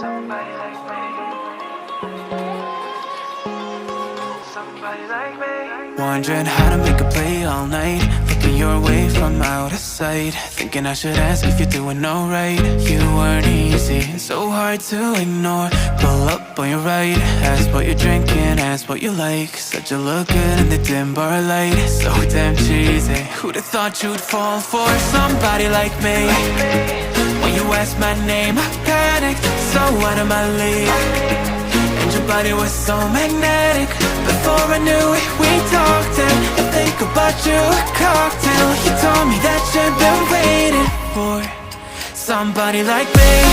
Somebody like me. Somebody like me. Wondering how to make a play all night, looking your way from out of sight, thinking I should ask if you're doing alright. You weren't easy, so hard to ignore. Pull up on your right, ask what you're drinking, ask what you like. Said you look good in the dim bar light, so damn cheesy. Who'd have thought you'd fall for somebody like me? When you asked my name, I panicked, so out of my league. And your body was so magnetic. Before I knew it, we talked, and I think about you a cocktail. You told me that you've been waiting for somebody like me.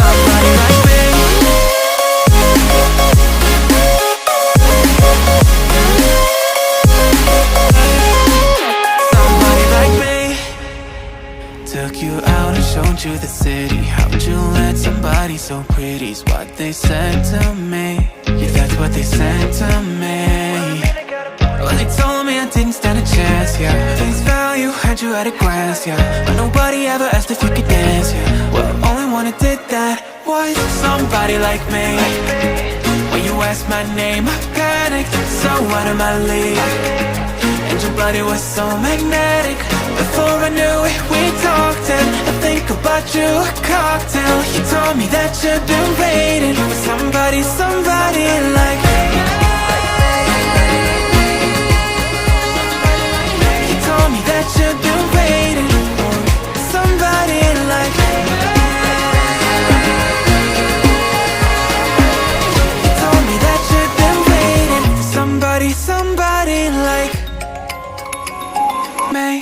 Somebody like me. Somebody like me. Took you out and showed you the city. How'd you let somebody so pretty's what they said to me? Yeah, that's what they said to me. Well, they told me I didn't stand a chance, yeah. Face value, had you at a glance, yeah. But nobody ever asked if you could dance, yeah. Well, only one who did that was somebody like me. When you asked my name, I panicked, so out of my league. And your body was so magnetic. Before I knew it, we talked, and I think about you a cocktail. You told me that you've been waiting for somebody, somebody like me. You told me that you've been waiting for somebody like me. You told me that you've been waiting for somebody, somebody like me.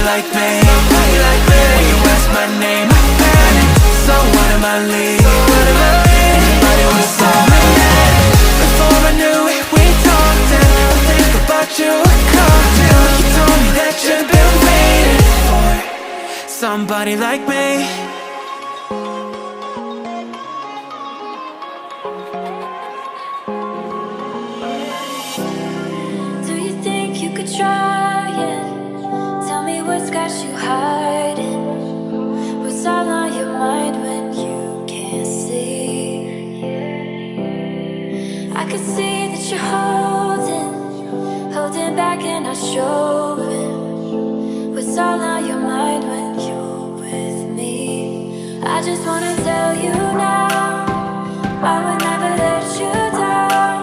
Like me, when you ask my name, I panic, so out of my league. And your body was so magnetic. Before I knew it, we talked, and I think about you a cocktail. You told me that you've been waiting for somebody like me. Do you think you could try it? Tell me what's got you hiding. What's all on your mind when you can't see? I could see that you're holding back and not showing. What's all on your mind when you're with me? I just wanna tell you now, I would never let you down.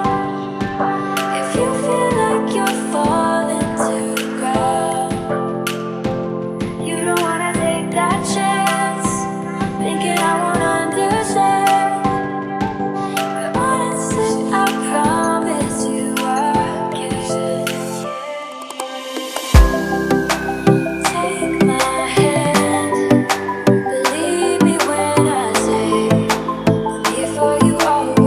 If you feel like you're falling to the ground, you don't wanna take that chance, thinking I won't understand. But honestly, I promise you I can. Take my hand, believe me when I say I'm here for you always.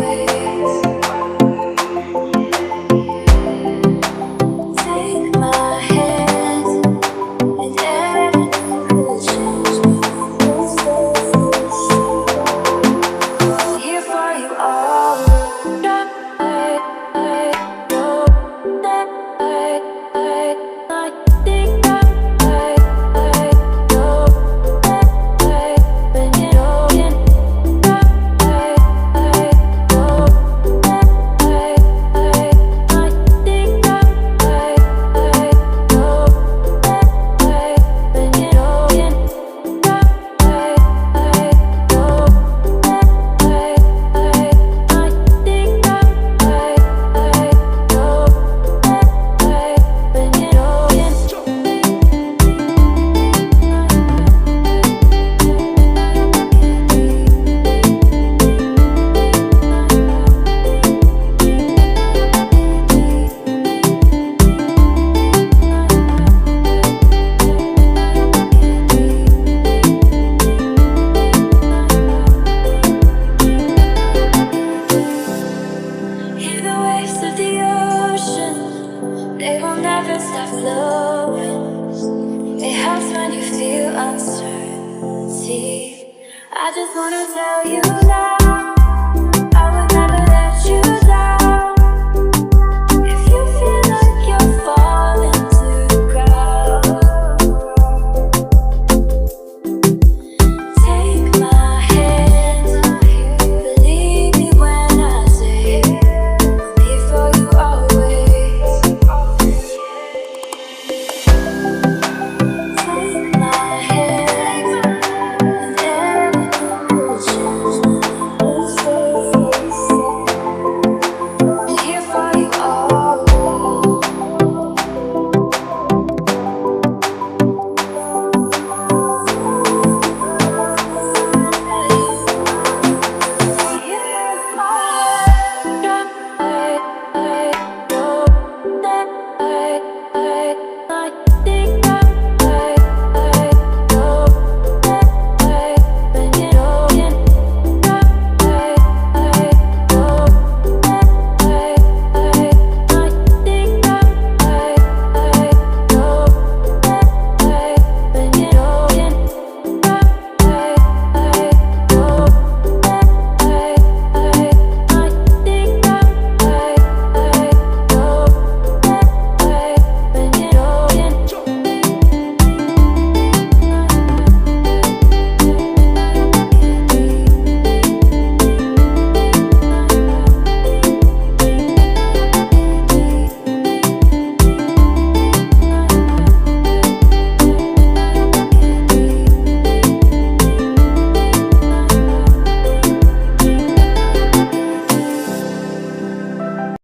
They will never stop flowing. It helps when you feel uncertainty. I just wanna tell you now,